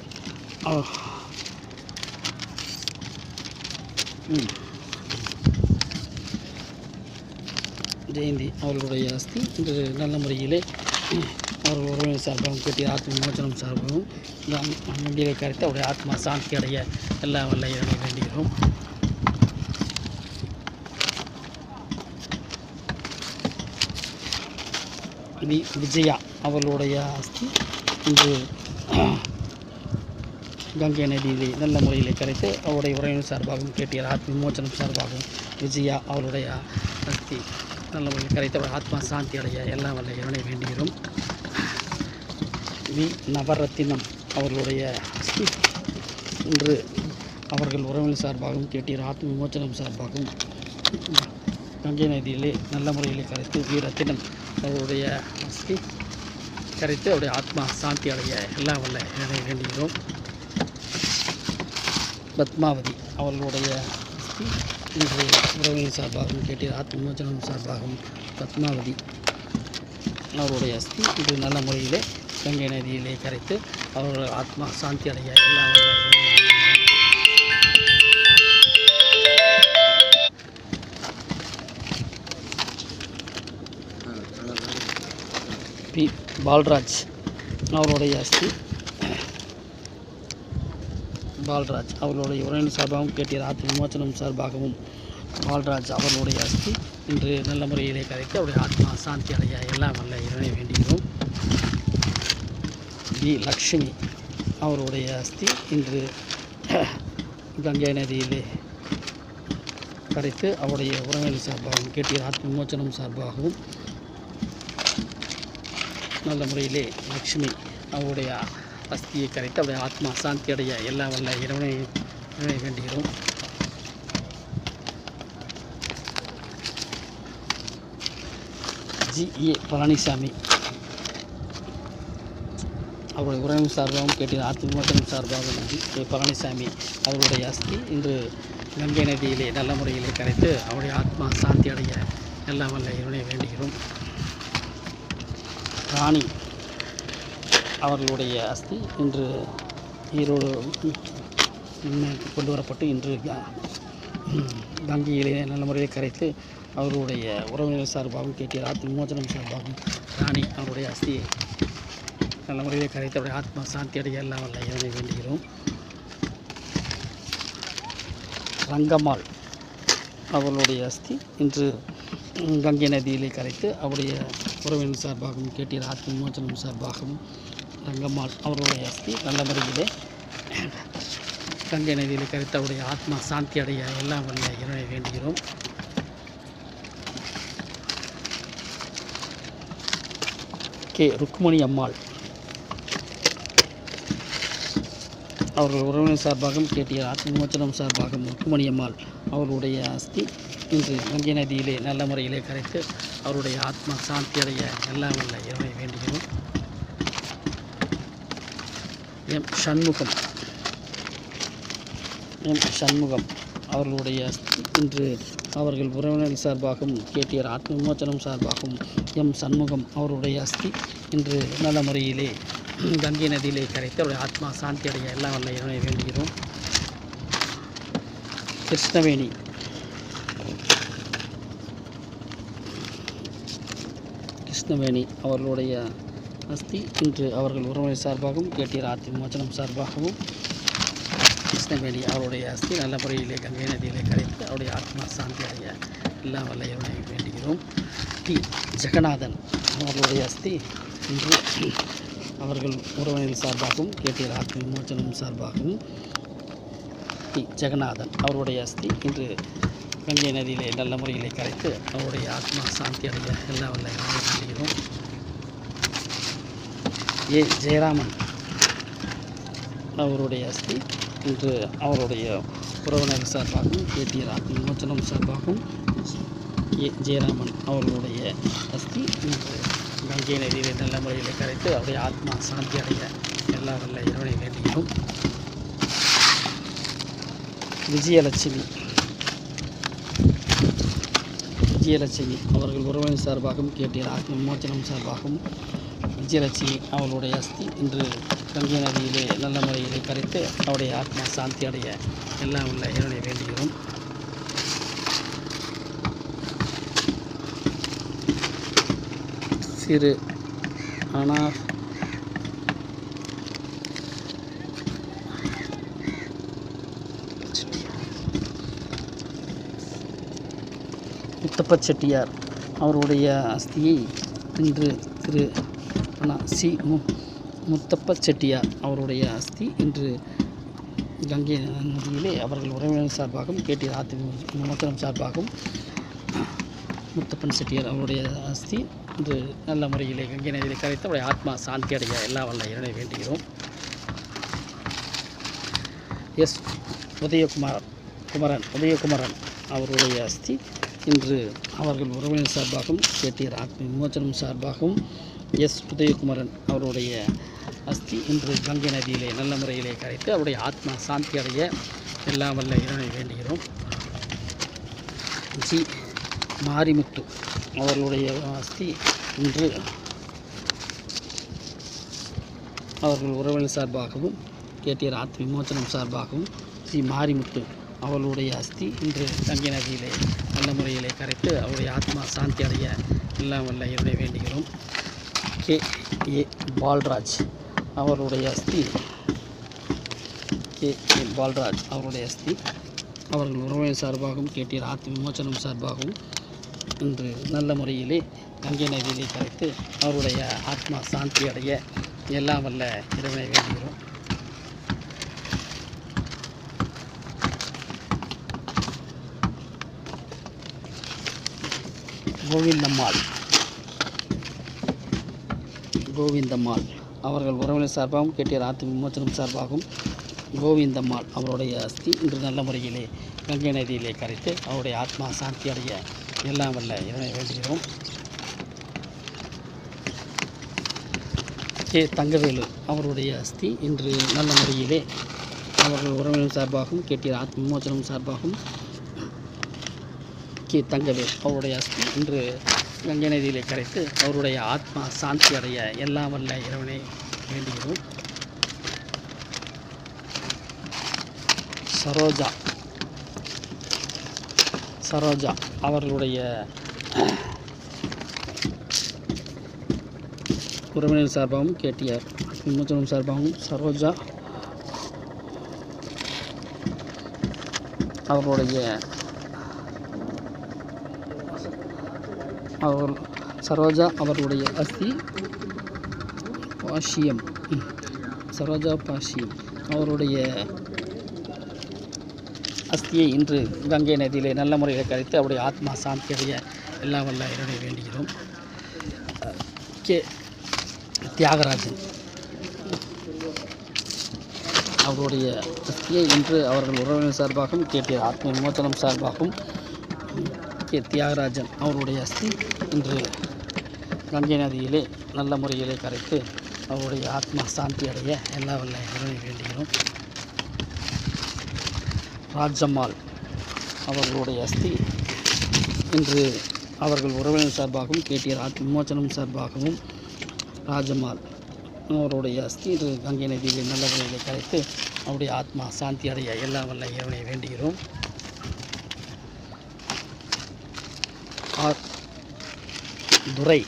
ஜெயந்தி அவர்களுடைய அஸ்தி இன்று நல்ல முறையிலே அவர்கள் உறவினர் சார்பாகவும் கேட்டீர் ஆத்ம விமோசனம் சார்பாகவும் நம்பிக்கை கரைத்து அவருடைய ஆத்மா சாந்தி அடைய எல்லா வல்ல இறைவனை வேண்டுகிறோம். விஜயா அவர்களுடைய அஸ்தி இன்று கங்கை நதியிலே நல்ல முறையிலே கரைத்து அவருடைய உறவினர் சார்பாகவும் கேட்டீர் ஆத்ம விமோசனம் சார்பாகவும் விஜயா அவருடைய அஸ்தி நல்ல முறையில் கரைத்து அவர் ஆத்மா சாந்தி அடைய எல்லாம் வல்ல இறைவனை வேண்டுகிறோம். வி நவரத்தினம் அவர்களுடைய அஸ்தி இன்று அவர்கள் உறவினர் சார்பாகவும் கேட்டீர் ஆத்ம விமோசனம் சார்பாகவும் கங்கை நதியிலே நல்ல முறையிலே கரைத்து வி ரத்தினம் அவருடைய அஸ்தி கரைத்து அவருடைய ஆத்மா சாந்தி அடைய எல்லாம் வல்ல இறைவனை வேண்டுகிறோம். பத்மாவதி அவர்களுடைய அஸ்தி இன்று உறவினர் சார்பாகவும் கேட்டீர் ஆத்ம விமோசனம் சார்பாகவும் பத்மாவதி அவருடைய அஸ்தி இன்று நல்ல முறையிலே கங்கை நதியிலே கரைத்து அவருடைய ஆத்மா சாந்தி அடைய எல்லாம் வல்ல பி பால்ராஜ் அவருடைய அஸ்தி பால்ராஜ் அவர்களுடைய உறவினர் சார்பாகவும் கேட்டீர் ஆத்ம விமோச்சனம் சார்பாகவும் பால்ராஜ் அவர்களுடைய அஸ்தி இன்று நல்ல முறையிலே கரைத்து அவருடைய ஆத்மா சாந்தி அடைய எல்லாம் வல்ல இறைவனை வேண்டுகிறோம். பி லக்ஷ்மி அவருடைய அஸ்தி இன்று கங்கை நதியிலே கரைத்து அவருடைய உறவினர் சார்பாகவும் கேட்டீர் ஆத்ம விமோச்சனம் சார்பாகவும் நல்ல முறையிலே லக்ஷ்மி அவருடைய அஸ்தியை கரைத்து அவருடைய ஆத்மா சாந்தி அடைய எல்லாம் வல்ல இறைவனை வேண்டுகிறோம். ஜி.ஏ. பழனிசாமி அவருடைய உறவினர் சார்பாகவும் கேட்டீர் ஆத்ம விமோச்சனம் சார்பாகவும் ஜி.ஏ. பழனிசாமி அவருடைய அஸ்தி இன்று கங்கை நதியிலே நல்ல முறையிலே கரைத்து அவருடைய ஆத்மா சாந்தி அடைய எல்லாம் வல்ல இறைவனை வேண்டுகிறோம். ராணி அவர்களுடைய அஸ்தி இன்று ஈரோடு கொண்டு வரப்பட்டு இன்று கங்கையிலே நல்ல முறையில் கரைத்து அவருடைய உறவினர் சார்பாகவும் கேட்டீர் ஆத்ம விமோச்சனம் சார்பாகவும் ராணி அவருடைய அஸ்தியை நல்ல முறையில் கரைத்து அவருடைய ஆத்மா சாந்தி அடைய எல்லாம் வல்ல இறைவனை வேண்டுகிறோம். ரங்கம்மாள் அவர்களுடைய அஸ்தி இன்று கங்கை நதியிலே கரைத்து அவருடைய உறவினர் சார்பாகவும் கேட்டீர் ஆத்ம விமோச்சனம் சார்பாகவும் ரங்கம்மாள் அவர்களுடைய அஸ்தி நல்ல முறையிலே கங்கை நதியிலே கரைத்து அவருடைய ஆத்மா சாந்தி அடைய எல்லாம் வல்ல இறைவனை வேண்டுகிறோம். கே. ருக்மணி அம்மாள் அவர்கள் உறவினர் சார்பாகவும் கேட்டீர் ஆத்ம விமோச்சனம் சார்பாகவும் ருக்மணி அம்மாள் அவர்களுடைய அஸ்தி இன்று கங்கை நதியிலே நல்ல முறையிலே கரைத்து அவருடைய ஆத்மா சாந்தி அடைய எல்லாம் வல்ல இறைவனை வேண்டுகிறோம். எம். சண்முகம் அவர்களுடைய அஸ்தி இன்று அவர்கள் உறவினர் சார்பாகவும் கேட்டீர் ஆத்ம விமோச்சனம் சார்பாகவும் எம். சண்முகம் அவருடைய அஸ்தி இன்று நல்ல முறையிலே கங்கை நதியிலே கரைத்து அவருடைய ஆத்மா சாந்தி அடைய எல்லாம் வல்ல இறைவனை வேண்டுகிறோம். கிருஷ்ணவேணி அவர்களுடைய அஸ்தி இன்று அவர்கள் உறவினர் சார்பாகவும் கேட்டீர் ஆத்ம விமோச்சனம் சார்பாகவும் கிருஷ்ணவேணி அவருடைய அஸ்தி நல்ல முறையிலே கங்கை நதியிலே கரைத்து அவருடைய ஆத்மா சாந்தி அடைய எல்லாம் வல்ல இறைவனை வேண்டுகிறோம். டி. ஜெகநாதன் அவர்களுடைய அஸ்தி இன்று அவர்கள் உறவினர் சார்பாகவும் கேட்டீர் ஆத்ம விமோச்சனம் சார்பாகவும் டி. ஜெகநாதன் அவருடைய அஸ்தி இன்று கங்கை நதியிலே நல்ல முறையிலே கரைத்து அவருடைய ஆத்மா சாந்தி அடைய எல்லாம் வல்ல இறைவனை வேண்டுகிறோம். ஏ. ஜெயராமன் அவருடைய அஸ்தி இன்று அவருடைய உறவினர் சார்பாகவும் கேட்டீர் ஆத்ம விமோச்சனம் சார்பாகவும் ஏ. ஜெயராமன் அவர்களுடைய அஸ்தி இன்று கங்கை நதியிலே நல்ல முறையில் கரைத்து அவருடைய ஆத்மா சாந்தி அடைய எல்லாம் வல்ல இறைவனை வேண்டுகிறோம். விஜயலட்சுமி அவர்கள் உறவினர் சார்பாகவும் கேட்டீர் ஆத்ம விமோச்சனம் சார்பாகவும் விஜயலட்சுமி அவர்களுடைய அஸ்தி இன்று கங்கை நதியிலே நல்ல முறையிலே கரைத்து அவருடைய ஆத்மா சாந்தி அடைய எல்லாம் உள்ள இறைவனை வேண்டுகிறோம். சிறு ஆனால் முத்தப்ப செட்டியார் அவருடைய அஸ்தியை இன்று திரு சி. முத்தப்ப செட்டியார் அவருடைய அஸ்தி இன்று கங்கை நதியிலே அவர்கள் உறவினர் சார்பாகவும் கேட்டீர் ஆத்ம விமோச்சனம் சார்பாகவும் முத்தப்பன் செட்டியார் அவருடைய அஸ்தி இன்று நல்ல முறையிலே கங்கை நதியிலே கரைத்து அவருடைய ஆத்மா சாந்தி அடைய எல்லாம் வல்ல இறைவனை வேண்டுகிறோம். எஸ். உதயகுமரன் அவருடைய அஸ்தி இன்று அவர்கள் உறவினர் சார்பாகவும் கேட்டீர் ஆத்ம விமோச்சனம் சார்பாகவும் எஸ். உதயகுமரன் அவருடைய அஸ்தி இன்று கங்கை நதியிலே நல்ல முறையிலே கரைத்து அவருடைய ஆத்மா சாந்தி அடைய எல்லாம் வல்ல இறைவனை வேண்டுகிறோம். ஜி. மாரிமுத்து அவர்களுடைய அஸ்தி இன்று அவர்கள் உறவினர் சார்பாகவும் கேட்டீர் ஆத்ம விமோச்சனம் சார்பாகவும் ஜி. மாரிமுத்து அவர்களுடைய அஸ்தி இன்று கங்கை நதியிலே நல்ல முறையிலே கரைத்து அவருடைய ஆத்மா சாந்தி அடைய எல்லாம் வல்ல இறைவனை வேண்டுகிறோம். கே. ஏ. பால்ராஜ் அவருடைய அஸ்தி கே பால்ராஜ் அவருடைய அஸ்தி அவர்கள் உறவினர் சார்பாகவும் கேட்டீர் ஆத்ம விமோச்சனம் சார்பாகவும் இன்று நல்ல முறையிலே கங்கை நதியிலே கரைத்து அவருடைய ஆத்மா சாந்தி அடைய எல்லாம் வல்ல இறைவனை வேண்டுகிறோம். கோவிந்தம்மாள் அவர்கள் உறவினர் சார்பாகவும் கேட்டீர் ஆத்ம விமோச்சனம் சார்பாகவும் கோவிந்தம்மாள் அவருடைய அஸ்தி இன்று நல்ல முறையிலே கங்கை நதியிலே கரைத்து அவருடைய ஆத்மா சாந்தி அடைய எல்லாம் வல்ல இறைவனை வேண்டுகிறோம். கே தங்கவேலு அவருடைய அஸ்தி இன்று நல்ல முறையிலே அவர்கள் உறவினர் சார்பாகவும் கேட்டீர் ஆத்ம விமோச்சனம் சார்பாகவும் கே தங்கவேல் அவருடைய அஸ்தி இன்று கங்கை நதியிலே கரைத்து அவருடைய ஆத்மா சாந்தி அடைய எல்லாம் வல்ல இறைவனை வேண்டுகிறோம். சரோஜா அவர்களுடைய உறவினர் சார்பாகவும் கேட்டியார் விமோச்சனம் சார்பாகவும் சரோஜா அவர்களுடைய அஸ்தி பாஷியம் அவருடைய அஸ்தியை இன்று கங்கை நதியிலே நல்ல முறையில் கரைத்து அவருடைய ஆத்மா சாந்தி அடைய எல்லாம் வல்ல இறைவனை வேண்டுகிறோம். கே தியாகராஜன் அவருடைய அஸ்தியை இன்று அவர்கள் உறவினர் சார்பாகவும் கேட்டீர் ஆத்ம விமோச்சனம் சார்பாகவும் கே தியாகராஜன் அவருடைய அஸ்தி இன்று கங்கை நதியிலே நல்ல முறையிலே கரைத்து அவருடைய ஆத்மா சாந்தி அடைய எல்லா வல்ல இறைவனை வேண்டுகிறோம். ராஜம்மாள் அவர்களுடைய அஸ்தி இன்று அவர்கள் உறவினர் சார்பாகவும் கேட்டீர் ஆத்ம விமோச்சனம் சார்பாகவும் ராஜம்மாள் அவருடைய அஸ்தி இன்று கங்கை நதியிலே நல்ல முறையிலே கரைத்து அவருடைய ஆத்மா சாந்தி அடைய எல்லா வல்ல இறைவனை வேண்டுகிறோம். ஆர் துரை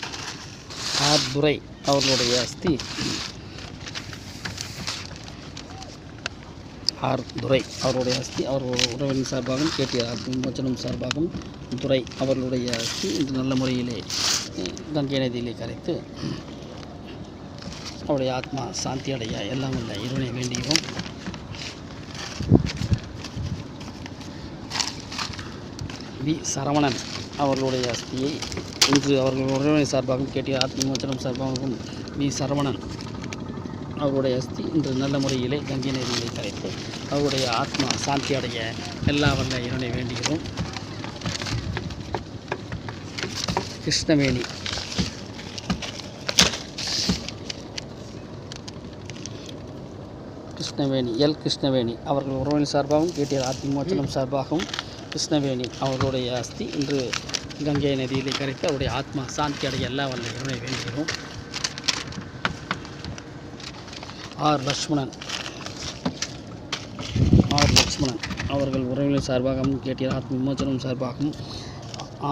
அவர்களுடைய அஸ்தி அவர்கள் உறவினர் சார்பாகவும் கேட்டீர் ஆத்ம விமோச்சனம் சார்பாகவும் துரை அவர்களுடைய அஸ்தி இன்று நல்ல முறையிலே கங்கை நதியிலே கரைத்து அவருடைய ஆத்மா சாந்தி அடைய எல்லாம் வல்ல இறைவனை வேண்டுகிறோம். வி சரவணன் அவர்களுடைய அஸ்தியை இன்று அவர்கள் உறவினர் சார்பாகவும் கேட்டீர் ஆத்ம விமோச்சனம் சார்பாகவும் வி சரவணன் அவருடைய அஸ்தி இன்று நல்ல முறையிலே கங்கை நதியிலே கரைத்து அவருடைய ஆத்மா சாந்தி அடைய எல்லா வல்ல இறைவனை வேண்டுகிறோம். கிருஷ்ணவேணி கிருஷ்ணவேணி அவர்கள் உறவினர் சார்பாகவும் கேட்டீர் ஆத்ம விமோச்சனம் சார்பாகவும் கிருஷ்ணவேணி அவர்களுடைய அஸ்தி இன்று கங்கை நதியிலே கரைத்து அவருடைய ஆத்மா சாந்தி அடைய எல்லா வல்ல இறைவனை வேண்டுகிறோம். ஆர் லக்ஷ்மணன் அவர்கள் உறவினர் சார்பாகவும் கேட்டீர் ஆத்ம விமோச்சனம் சார்பாகவும்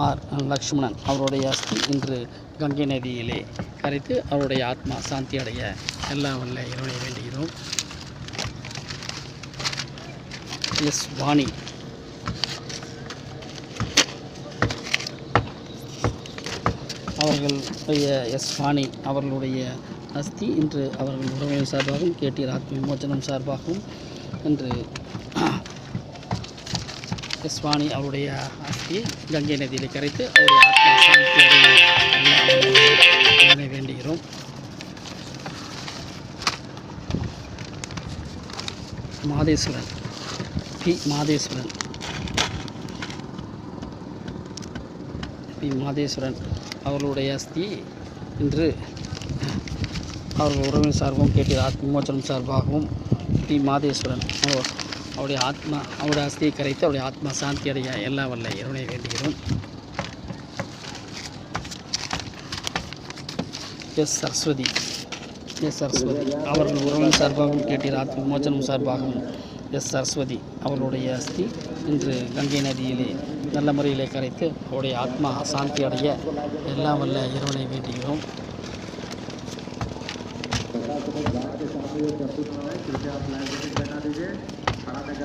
ஆர் லக்ஷ்மணன் அவருடைய அஸ்தி இன்று கங்கை நதியிலே கரைத்து அவருடைய ஆத்மா சாந்தி அடைய எல்லா வல்ல இறைவனை வேண்டுகிறோம். எஸ் வாணி அவர்களுடைய அஸ்தி இன்று அவர்கள் உறவினர் சார்பாகவும் கேட்டீர் ஆத்ம விமோச்சனம் சார்பாகவும் இன்று எஸ் வாணி அவருடைய அஸ்தியை கங்கை நதியில் கரைத்து அவருடைய ஆத்மா சாந்தி அடைய வேண்டுகிறோம். மாதேஸ்வரன் அவர்களுடைய அஸ்தியை இன்று அவர்கள் உறவினர் சார்பாகவும் கேட்டீர் ஆத்ம விமோச்சனம் சார்பாகவும் பி மாதேஸ்வரன் அவருடைய அஸ்தியை கரைத்து அவருடைய ஆத்மா சாந்தி அடைய எல்லா வல்ல இறைவனை வேண்டுகிறோம். எஸ் சரஸ்வதி அவர்கள் உறவினர் சார்பாகவும் கேட்டீர் ஆத்ம விமோச்சனம் சார்பாகவும் எஸ் சரஸ்வதி அவர்களுடைய அஸ்தி இன்று கங்கை நதியிலே நல்ல முறையிலே கரைத்து அவருடைய ஆத்மா சாந்தி அடைய எல்லாம் வல்ல இறைவனை வேண்டுகிறோம். கே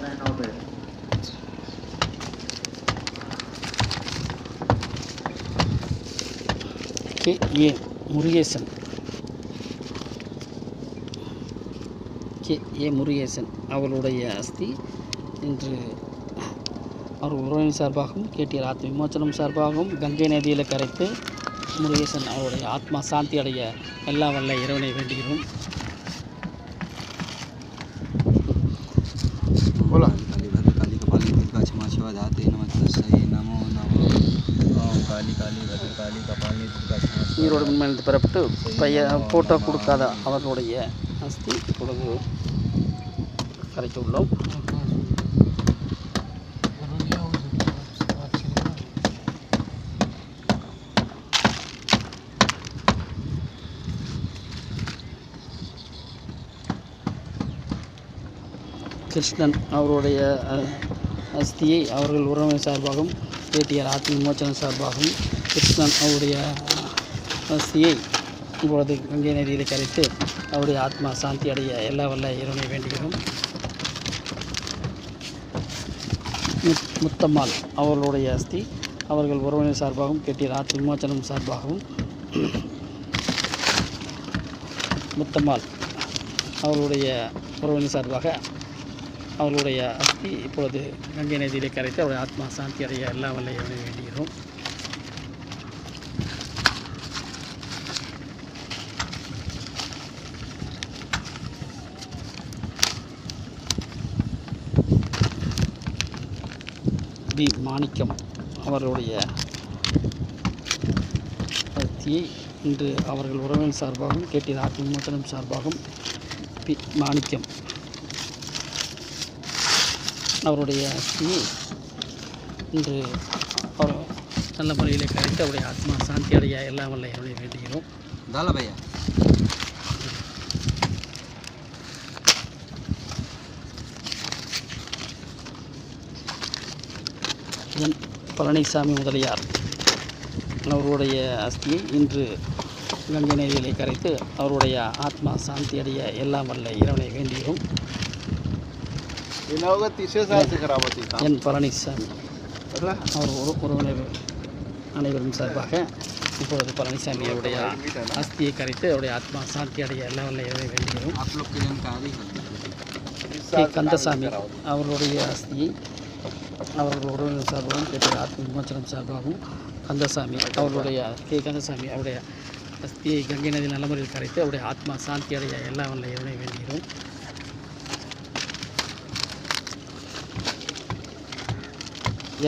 ஏ முருகேசன் முருகேசன் அவர்களுடைய அஸ்தி இன்று அவர் உறவின் சார்பாகவும் கேட்டியார் ஆத்ம விமோச்சனம் சார்பாகவும் கங்கை நதியில் கரைத்து முருகேசன் அவருடைய ஆத்மா சாந்தி அடைய எல்லா வல்ல இறைவனை வேண்டுகிறோம். बोला काली भद्रकाली कपालिनी दुर्गा क्षमा शिवा धात्री नमस्तस्यै नमो नमः ओम काली काली भद्रकाली कपालिनी दुर्गा क्षमा शिवा ஈரோடு மின்மணித்து பெறப்பட்டு ஃபோட்டோ கொடுக்காத அவர்களுடைய அஸ்தி இப்பொழுது கரைக்க உள்ளோம். கிருஷ்ணன் அவருடைய அஸ்தியை அவர்கள் உறவினர் சார்பாகவும் கேட்டியார் ஆத்ம விமோச்சனம் சார்பாகவும் கிருஷ்ணன் அவருடைய அஸ்தியை இப்பொழுது கங்கை நதியில் கரைத்து அவருடைய ஆத்மா சாந்தி அடைய எல்லா வல்ல இறைவனை வேண்டுகிறோம். முத்தம்மாள் அவர்களுடைய அஸ்தி அவர்கள் உறவினர் சார்பாகவும் கேட்டியார் ஆத்ம விமோச்சனம் சார்பாகவும் முத்தம்மாள் அவர்களுடைய உறவினர் சார்பாக அவர்களுடைய அஸ்தி இப்பொழுது கங்கை நதியிலே கரைத்து அவருடைய ஆத்மா சாந்தி அடைய எல்லா வல்ல இறைவனை வேண்டுகிறோம். பி மாணிக்கம் அவர்களுடைய அஸ்தியை இன்று அவர்கள் உறவினர் சார்பாகவும் கேட்டியார் ஆத்ம விமோச்சனம் சார்பாகவும் பி மாணிக்கம் அவருடைய அஸ்தியை இன்று அவர் நல்ல முறையிலே கரைத்து அவருடைய ஆத்மா சாந்தி அடைய எல்லா வல்ல இறைவனை வேண்டுகிறோம். डाला भैया என் பழனிசாமி முதலியார் அவருடைய அஸ்தியை இன்று கங்கை நதியிலே கரைத்து அவருடைய ஆத்மா சாந்தி அடைய எல்லாம் வல்ல இறைவனை வேண்டுகிறோம். इनावगा 30 साल से खराब होती था என் பழனிசாமி अगला அவர் உறவினர் அனைவரும் சார்பாக இப்பொழுது பழனிசாமி அவருடைய அஸ்தியை கரைத்து அவருடைய ஆத்மா சாந்தி அடைய எல்லா வல்ல இறைவனை வேண்டுகிறோம். आप लोग की जानकारी है கே கந்தசாமி அவர்களுடைய அஸ்தியை அவர்கள் உறவினர் சார்பாகவும் கேட்டியார் ஆத்ம விமோச்சனம் சார்பாகவும் கந்தசாமி அவருடைய அஸ்தியை கங்கை நதி நல்ல முறையில் கரைத்து அவருடைய ஆத்மா சாந்தி அடைய எல்லா வல்ல இறைவனை வேண்டுகிறோம்.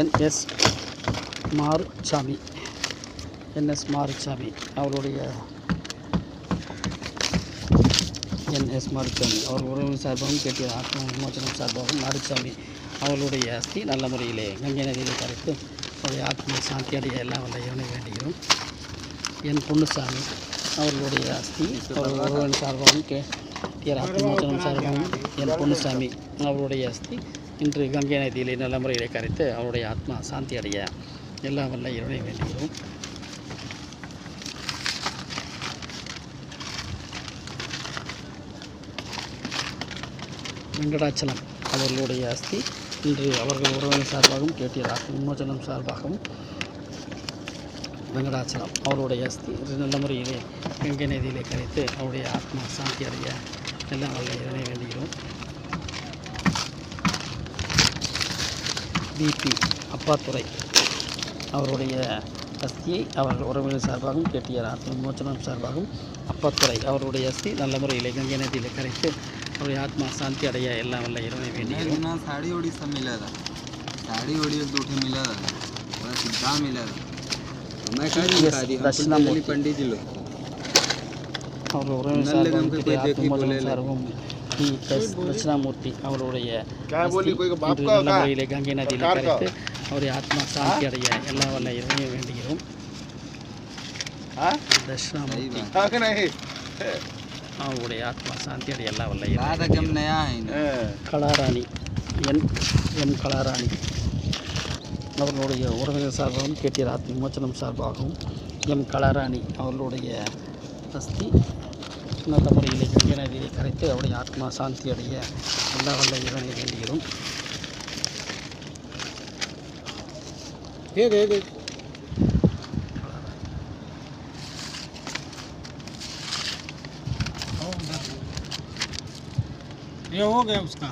என்எஸ் மாருசாமி அவருடைய அவர் உறவினர் சார்பாகவும் கேட்டியார் ஆத்ம விமோச்சனம் சார்பாகவும் மாருசாமி அவர்களுடைய அஸ்தி நல்ல முறையிலே கங்கை நதியில் கரைத்து அவருடைய ஆத்மா சாந்தி அடைய எல்லா வல்ல இறைவனை வேண்டுகிறோம். என் பொன்னுசாமி அவர்களுடைய அஸ்தி அவர் உறவினர் சார்பாகவும் கேட்டியார் ஆத்ம விமோச்சனம் சார்பாகவும் என் பொன்னுசாமி அவருடைய அஸ்தி இன்று கங்கை நதியிலே நல்ல முறையிலே கரைத்து அவருடைய ஆத்மா சாந்தி அடைய எல்லா வல்ல இறைவனை வேண்டுகிறோம். வெங்கடாச்சலம் அவர்களுடைய அஸ்தி இன்று அவர்கள் உறவினர் சார்பாகவும் கேட்டியார் ஆத்ம விமோச்சனம் சார்பாகவும் வெங்கடாச்சலம் அவருடைய அஸ்தி நல்ல முறையிலே கங்கை நதியிலே கரைத்து அவருடைய ஆத்மா சாந்தி அடைய எல்லா வல்ல இறைவனை வேண்டுகிறோம். பிபி அப்பாத்துறை அவருடைய அஸ்தியை அவர்கள் உறவினர் சார்பாகவும் கேட்டியார் ஆத்ம விமோச்சனம் சார்பாகவும் அப்பாத்துறை அவருடைய அஸ்தி நல்ல முறையிலே கங்கை நதியிலே கரைத்து அவருடைய ஆத்மா சாந்தி அடைய எல்லா வல்ல இறைவனை வேண்டுகிறோம். ना साड़ी ओड़ी सब मिला था साड़ी ओड़ी एक दूठे मिला था पूरा सीधा मिला था तो मैं कह दी दक्षिणामूर्ति पंडित जी लोग அவர்கள் உறவினர் சார்பாகவும் கேட்டியார் ஆத்ம விமோச்சனம் சார்பாகவும் டி எஸ் தட்சிணாமூர்த்தி அவருடைய இன்று நல்ல முறையிலே கங்கை நதியில் கரைத்து அவருடைய ஆத்மா சாந்தி அடைய எல்லா வல்ல இறைவனை வேண்டுகிறோம். தட்சிணாமூர்த்தி அவருடைய ஆத்மா சாந்தி அடைய எல்லா வல்ல एकदम नया है கலாராணி எம் கலாராணி அவர்களுடைய உறவினர் சார்பாகவும் கேட்டியார் ஆத்ம விமோச்சனம் சார்பாகவும் எம் கலாராணி அவர்களுடைய அஸ்தி நல்ல முறையிலே கங்கை நதியை கரைத்து அவருடைய ஆத்மா சாந்தி அடைய எல்லா வல்ல இறைவனை வேண்டுகிறோம். ये हो गया उसका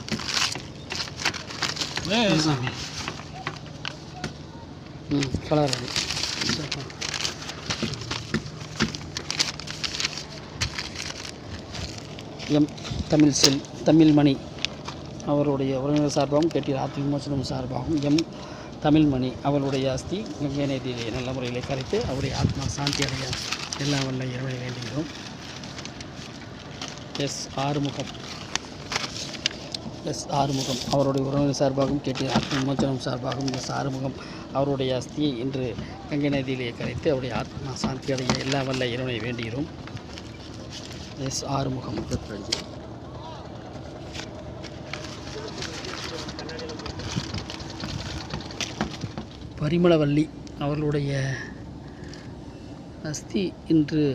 கலர் எம் தமிழ்மணி அவருடைய உறவினர் சார்பாகவும் கேட்டி ஆத்ம விமோசனம் சார்பாகவும் எம் தமிழ்மணி அவருடைய அஸ்தி கங்கை நதியிலே நல்ல முறையில் கரைத்து அவருடைய ஆத்மா சாந்தி அடைய எல்லாம் வல்ல இறைவனை வேண்டுகிறோம். ஆறுமுகம் அவருடைய உறவினர் சார்பாகவும் கேட்டி ஆத்ம விமோசனம் சார்பாகவும் ஆறுமுகம் அவருடைய அஸ்தியை இன்று கங்கை நதியிலே கரைத்து அவருடைய ஆத்மா சாந்தி அடைய எல்லாம் வல்ல இறைவனை வேண்டுகிறோம். ஆறுமுகம் பரிமளவல்லி அவர்களுடைய அஸ்தி இன்று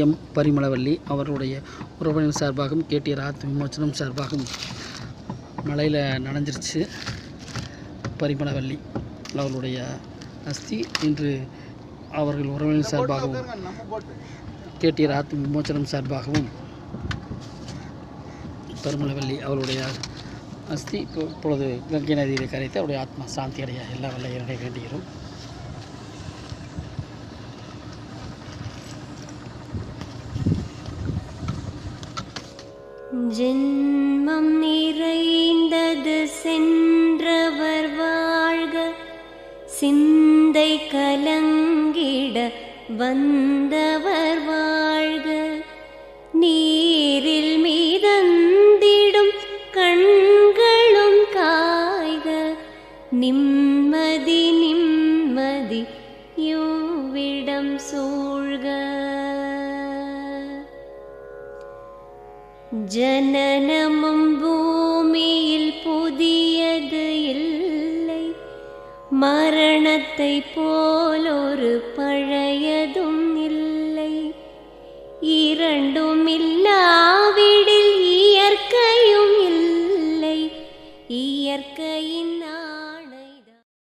எம் பரிமளவல்லி அவர்களுடைய உறவினர் சார்பாகவும் கேட்டியர் ஆத்ம விமோசனம் சார்பாகவும் மலையில் நனைஞ்சிருச்சு. பரிமளவல்லி அவர்களுடைய அஸ்தி இன்று அவர்கள் உறவினர் சார்பாகவும் கேட்டியர் ஆத்ம விமோசனம் சார்பாகவும் பரிமளவல்லி அவருடைய அஸ்தி இப்பொழுது கங்கை நதியிலே கரைத்து அவருடைய ஆத்மா சாந்தி அடைய எல்லா வல்ல இறைவனை வேண்டுகிறோம். ஜென்மம் நிறைந்தது சென்றவர் வாழ்க, சிந்தை கலங்கிட வந்தவர் வாழ்க, நீரில் மீதந்திடும் கண்களும் காய்க, நிம்மதி நிம்மதி யோவிடம் சூழ்க. ஜனனமும் பூமியில் புதியது இல்லை, மரணத்தை போலொரு பழையதும்